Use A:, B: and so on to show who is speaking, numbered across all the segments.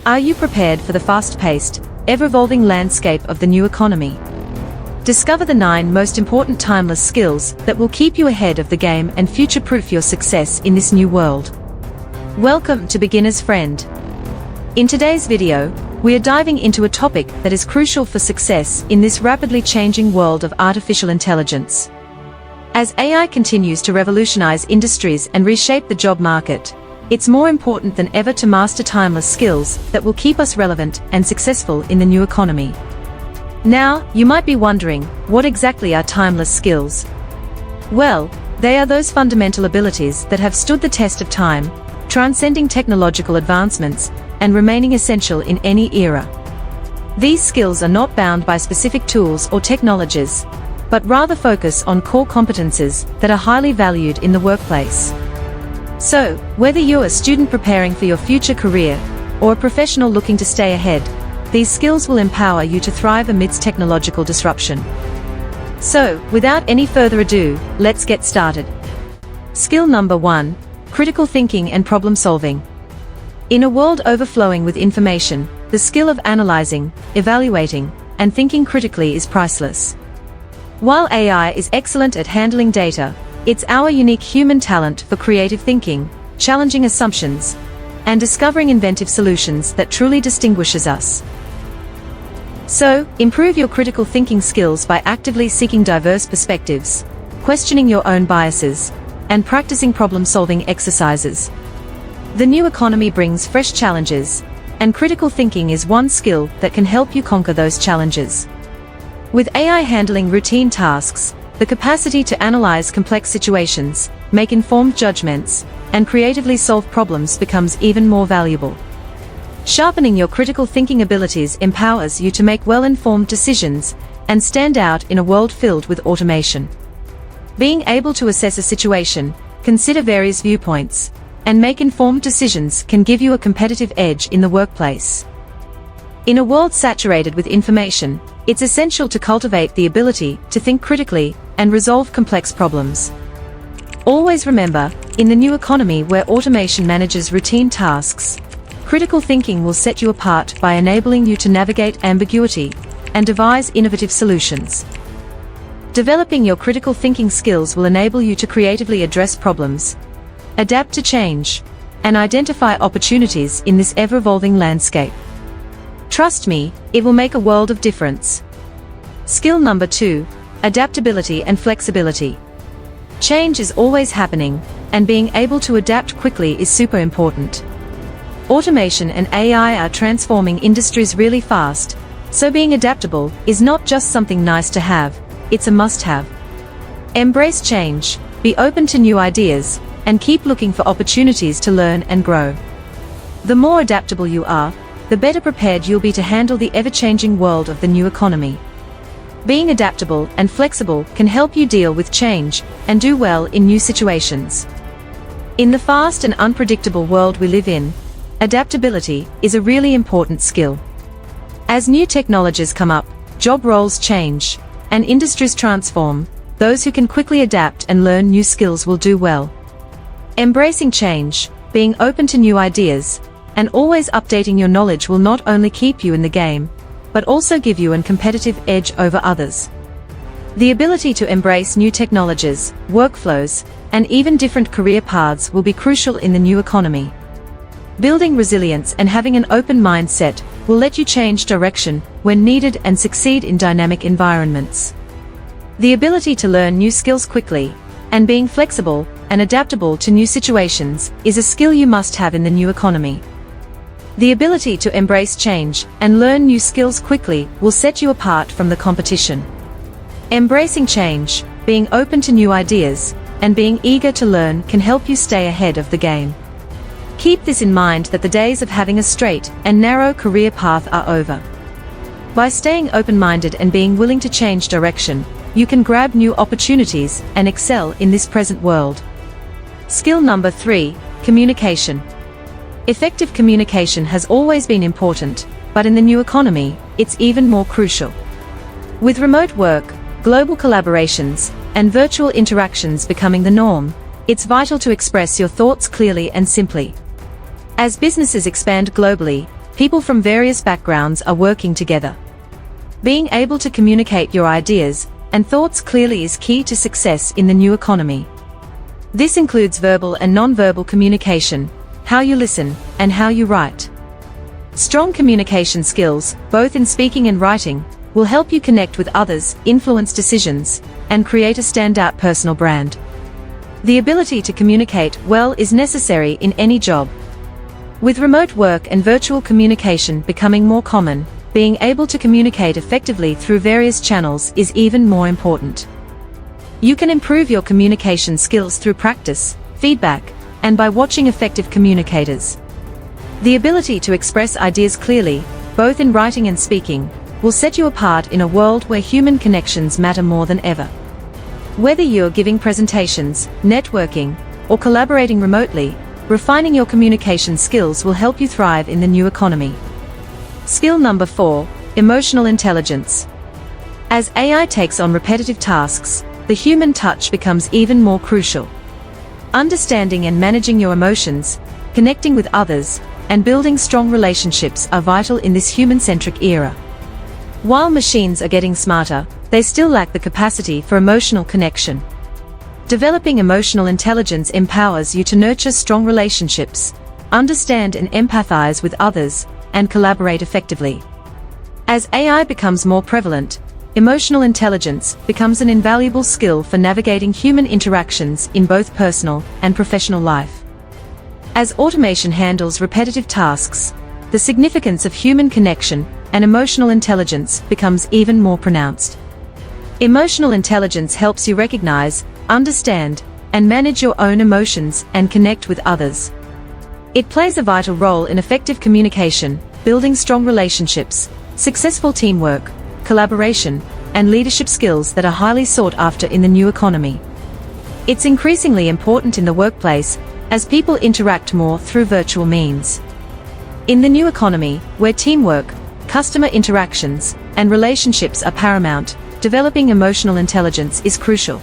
A: Are you prepared for the fast-paced, ever-evolving landscape of the new economy? Discover the 9 most important timeless skills that will keep you ahead of the game and future-proof your success in this new world. Welcome to Beginner's Friend. In today's video, we are diving into a topic that is crucial for success in this rapidly changing world of artificial intelligence. As AI continues to revolutionize industries and reshape the job market, it's more important than ever to master timeless skills that will keep us relevant and successful in the new economy. Now, you might be wondering, what exactly are timeless skills? Well, they are those fundamental abilities that have stood the test of time, transcending technological advancements and remaining essential in any era. These skills are not bound by specific tools or technologies, but rather focus on core competences that are highly valued in the workplace. So, whether you're a student preparing for your future career, or a professional looking to stay ahead, these skills will empower you to thrive amidst technological disruption. So, without any further ado, let's get started. Skill number 1, critical thinking and problem solving. In a world overflowing with information, the skill of analyzing, evaluating, and thinking critically is priceless. While AI is excellent at handling data, it's our unique human talent for creative thinking, challenging assumptions, and discovering inventive solutions that truly distinguishes us. So, improve your critical thinking skills by actively seeking diverse perspectives, questioning your own biases, and practicing problem-solving exercises. The new economy brings fresh challenges, and critical thinking is one skill that can help you conquer those challenges. With AI handling routine tasks, the capacity to analyze complex situations, make informed judgments, and creatively solve problems becomes even more valuable. Sharpening your critical thinking abilities empowers you to make well-informed decisions and stand out in a world filled with automation. Being able to assess a situation, consider various viewpoints, and make informed decisions can give you a competitive edge in the workplace. In a world saturated with information, it's essential to cultivate the ability to think critically and resolve complex problems. Always remember, in the new economy where automation manages routine tasks, critical thinking will set you apart by enabling you to navigate ambiguity and devise innovative solutions. Developing your critical thinking skills will enable you to creatively address problems, adapt to change, and identify opportunities in this ever-evolving landscape. Trust me, it will make a world of difference. Skill number 2, adaptability and flexibility. Change is always happening, and being able to adapt quickly is super important. Automation and AI are transforming industries really fast, so being adaptable is not just something nice to have, it's a must-have. Embrace change, be open to new ideas, and keep looking for opportunities to learn and grow. The more adaptable you are, the better prepared you'll be to handle the ever-changing world of the new economy. Being adaptable and flexible can help you deal with change and do well in new situations. In the fast and unpredictable world we live in, adaptability is a really important skill. As new technologies come up, job roles change, and industries transform, those who can quickly adapt and learn new skills will do well. Embracing change, being open to new ideas, and always updating your knowledge will not only keep you in the game, but also give you a competitive edge over others. The ability to embrace new technologies, workflows, and even different career paths will be crucial in the new economy. Building resilience and having an open mindset will let you change direction when needed and succeed in dynamic environments. The ability to learn new skills quickly, and being flexible and adaptable to new situations is a skill you must have in the new economy. The ability to embrace change and learn new skills quickly will set you apart from the competition. Embracing change, being open to new ideas, and being eager to learn can help you stay ahead of the game. Keep this in mind that the days of having a straight and narrow career path are over. By staying open-minded and being willing to change direction, you can grab new opportunities and excel in this present world. Skill number 3, communication. Effective communication has always been important, but in the new economy, it's even more crucial. With remote work, global collaborations, and virtual interactions becoming the norm, it's vital to express your thoughts clearly and simply. As businesses expand globally, people from various backgrounds are working together. Being able to communicate your ideas and thoughts clearly is key to success in the new economy. This includes verbal and non-verbal communication, how you listen, and how you write. Strong communication skills, both in speaking and writing, will help you connect with others, influence decisions, and create a standout personal brand. The ability to communicate well is necessary in any job. With remote work and virtual communication becoming more common, being able to communicate effectively through various channels is even more important. You can improve your communication skills through practice, feedback, and by watching effective communicators. The ability to express ideas clearly, both in writing and speaking, will set you apart in a world where human connections matter more than ever. Whether you're giving presentations, networking, or collaborating remotely, refining your communication skills will help you thrive in the new economy. Skill number 4, emotional intelligence. As AI takes on repetitive tasks, the human touch becomes even more crucial. Understanding and managing your emotions, connecting with others, and building strong relationships are vital in this human-centric era. While machines are getting smarter, they still lack the capacity for emotional connection. Developing emotional intelligence empowers you to nurture strong relationships, understand and empathize with others, and collaborate effectively. As AI becomes more prevalent, emotional intelligence becomes an invaluable skill for navigating human interactions in both personal and professional life. As automation handles repetitive tasks, the significance of human connection and emotional intelligence becomes even more pronounced. Emotional intelligence helps you recognize, understand, and manage your own emotions and connect with others. It plays a vital role in effective communication, building strong relationships, successful teamwork, collaboration, and leadership skills that are highly sought after in the new economy. It's increasingly important in the workplace, as people interact more through virtual means. In the new economy, where teamwork, customer interactions, and relationships are paramount, developing emotional intelligence is crucial.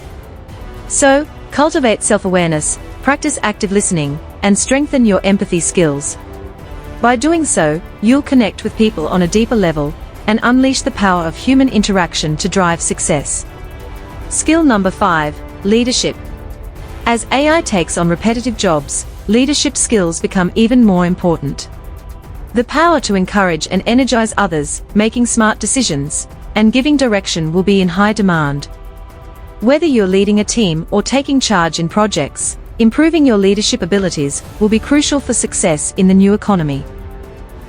A: So, cultivate self-awareness, practice active listening, and strengthen your empathy skills. By doing so, you'll connect with people on a deeper level and unleash the power of human interaction to drive success. Skill number 5, leadership. As AI takes on repetitive jobs, leadership skills become even more important. The power to encourage and energize others, making smart decisions, and giving direction will be in high demand. Whether you're leading a team or taking charge in projects, improving your leadership abilities will be crucial for success in the new economy.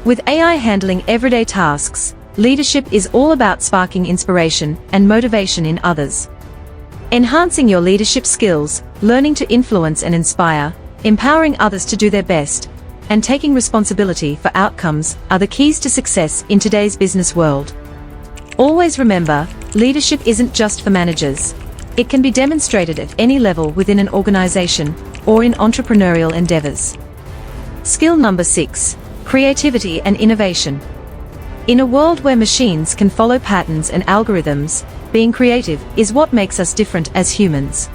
A: With AI handling everyday tasks, leadership is all about sparking inspiration and motivation in others. Enhancing your leadership skills, learning to influence and inspire, empowering others to do their best, and taking responsibility for outcomes are the keys to success in today's business world. Always remember, leadership isn't just for managers. It can be demonstrated at any level within an organization or in entrepreneurial endeavors. Skill number 6, creativity and innovation. In a world where machines can follow patterns and algorithms, being creative is what makes us different as humans.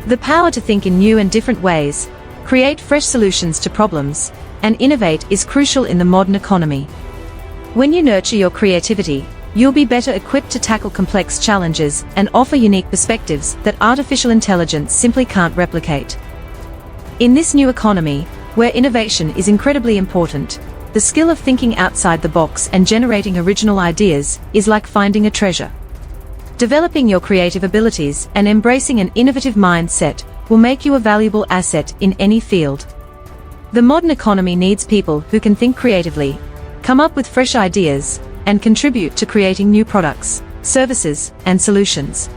A: The power to think in new and different ways, create fresh solutions to problems, and innovate is crucial in the modern economy. When you nurture your creativity, you'll be better equipped to tackle complex challenges and offer unique perspectives that artificial intelligence simply can't replicate. In this new economy, where innovation is incredibly important, the skill of thinking outside the box and generating original ideas is like finding a treasure. Developing your creative abilities and embracing an innovative mindset will make you a valuable asset in any field. The modern economy needs people who can think creatively, come up with fresh ideas, and contribute to creating new products, services, and solutions.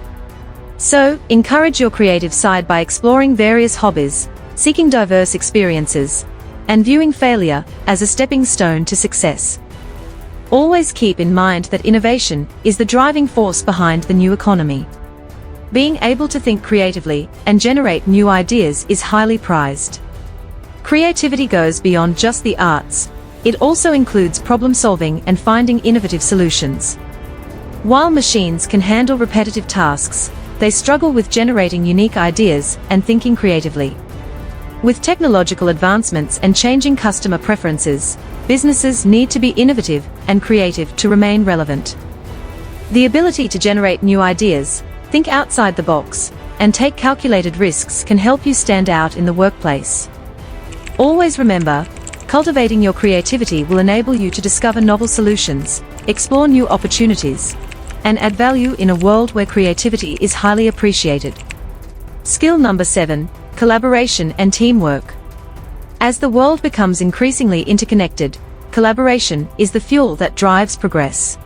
A: So, encourage your creative side by exploring various hobbies, seeking diverse experiences, and viewing failure as a stepping stone to success. Always keep in mind that innovation is the driving force behind the new economy. Being able to think creatively and generate new ideas is highly prized. Creativity goes beyond just the arts. It also includes problem-solving and finding innovative solutions. While machines can handle repetitive tasks, they struggle with generating unique ideas and thinking creatively. With technological advancements and changing customer preferences, businesses need to be innovative and creative to remain relevant. The ability to generate new ideas, think outside the box, and take calculated risks can help you stand out in the workplace. Always remember, cultivating your creativity will enable you to discover novel solutions, explore new opportunities, and add value in a world where creativity is highly appreciated. Skill number 7, collaboration and teamwork. As the world becomes increasingly interconnected, collaboration is the fuel that drives progress.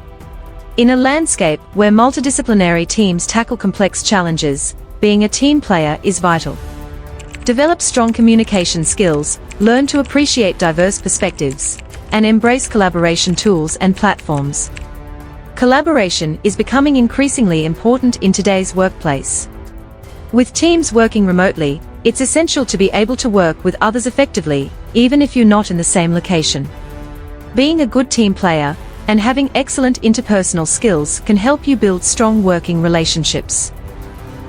A: In a landscape where multidisciplinary teams tackle complex challenges, being a team player is vital. Develop strong communication skills, learn to appreciate diverse perspectives, and embrace collaboration tools and platforms. Collaboration is becoming increasingly important in today's workplace. With teams working remotely, it's essential to be able to work with others effectively, even if you're not in the same location. Being a good team player and having excellent interpersonal skills can help you build strong working relationships.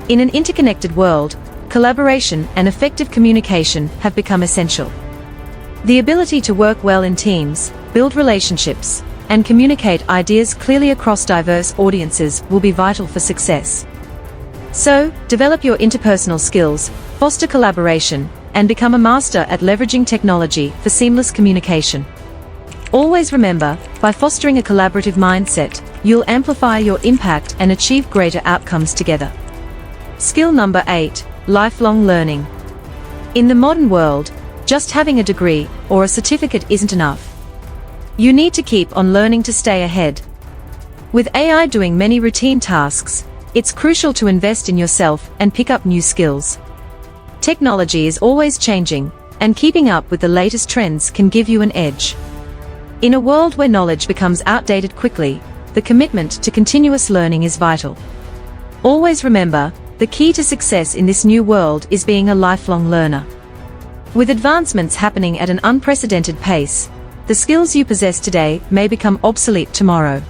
A: In an interconnected world, collaboration and effective communication have become essential. The ability to work well in teams, build relationships, and communicate ideas clearly across diverse audiences will be vital for success. So, develop your interpersonal skills, foster collaboration, and become a master at leveraging technology for seamless communication. Always remember, by fostering a collaborative mindset, you'll amplify your impact and achieve greater outcomes together. Skill number 8, lifelong learning. In the modern world, just having a degree or a certificate isn't enough. You need to keep on learning to stay ahead. With AI doing many routine tasks, it's crucial to invest in yourself and pick up new skills. Technology is always changing, and keeping up with the latest trends can give you an edge. In a world where knowledge becomes outdated quickly, the commitment to continuous learning is vital. Always remember, the key to success in this new world is being a lifelong learner. With advancements happening at an unprecedented pace, the skills you possess today may become obsolete tomorrow.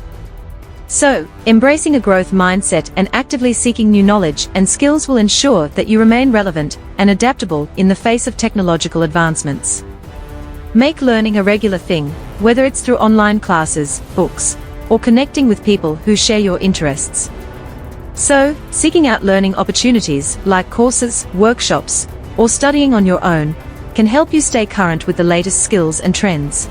A: So, embracing a growth mindset and actively seeking new knowledge and skills will ensure that you remain relevant and adaptable in the face of technological advancements. Make learning a regular thing, whether it's through online classes, books, or connecting with people who share your interests. So, seeking out learning opportunities like courses, workshops, or studying on your own can help you stay current with the latest skills and trends.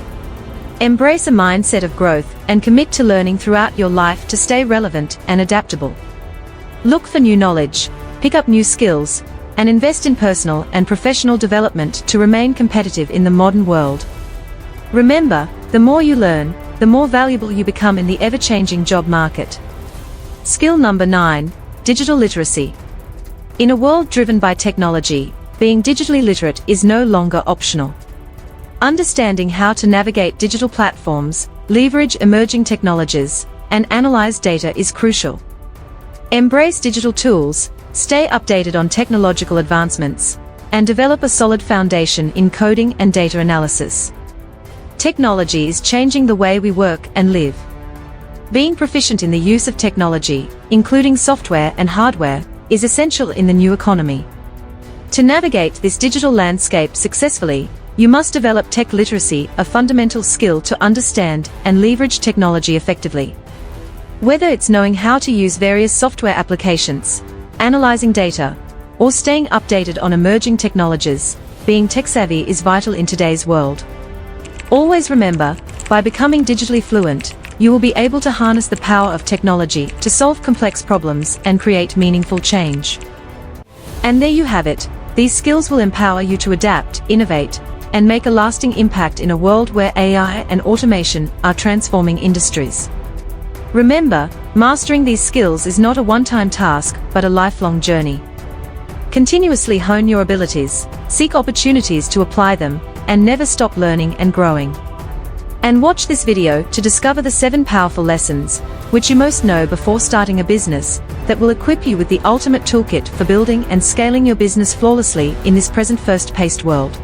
A: Embrace a mindset of growth and commit to learning throughout your life to stay relevant and adaptable. Look for new knowledge, pick up new skills, and invest in personal and professional development to remain competitive in the modern world. Remember, the more you learn, the more valuable you become in the ever-changing job market. Skill number 9, digital literacy. In a world driven by technology, being digitally literate is no longer optional. Understanding how to navigate digital platforms, leverage emerging technologies, and analyze data is crucial. Embrace digital tools, stay updated on technological advancements, and develop a solid foundation in coding and data analysis. Technology is changing the way we work and live. Being proficient in the use of technology, including software and hardware, is essential in the new economy. To navigate this digital landscape successfully, you must develop tech literacy, a fundamental skill to understand and leverage technology effectively. Whether it's knowing how to use various software applications, analyzing data, or staying updated on emerging technologies, being tech-savvy is vital in today's world. Always remember, by becoming digitally fluent, you will be able to harness the power of technology to solve complex problems and create meaningful change. And there you have it. These skills will empower you to adapt, innovate, and make a lasting impact in a world where AI and automation are transforming industries. Remember, mastering these skills is not a one-time task, but a lifelong journey. Continuously hone your abilities, seek opportunities to apply them, and never stop learning and growing. And watch this video to discover the 7 powerful lessons, which you must know before starting a business, that will equip you with the ultimate toolkit for building and scaling your business flawlessly in this present fast-paced world.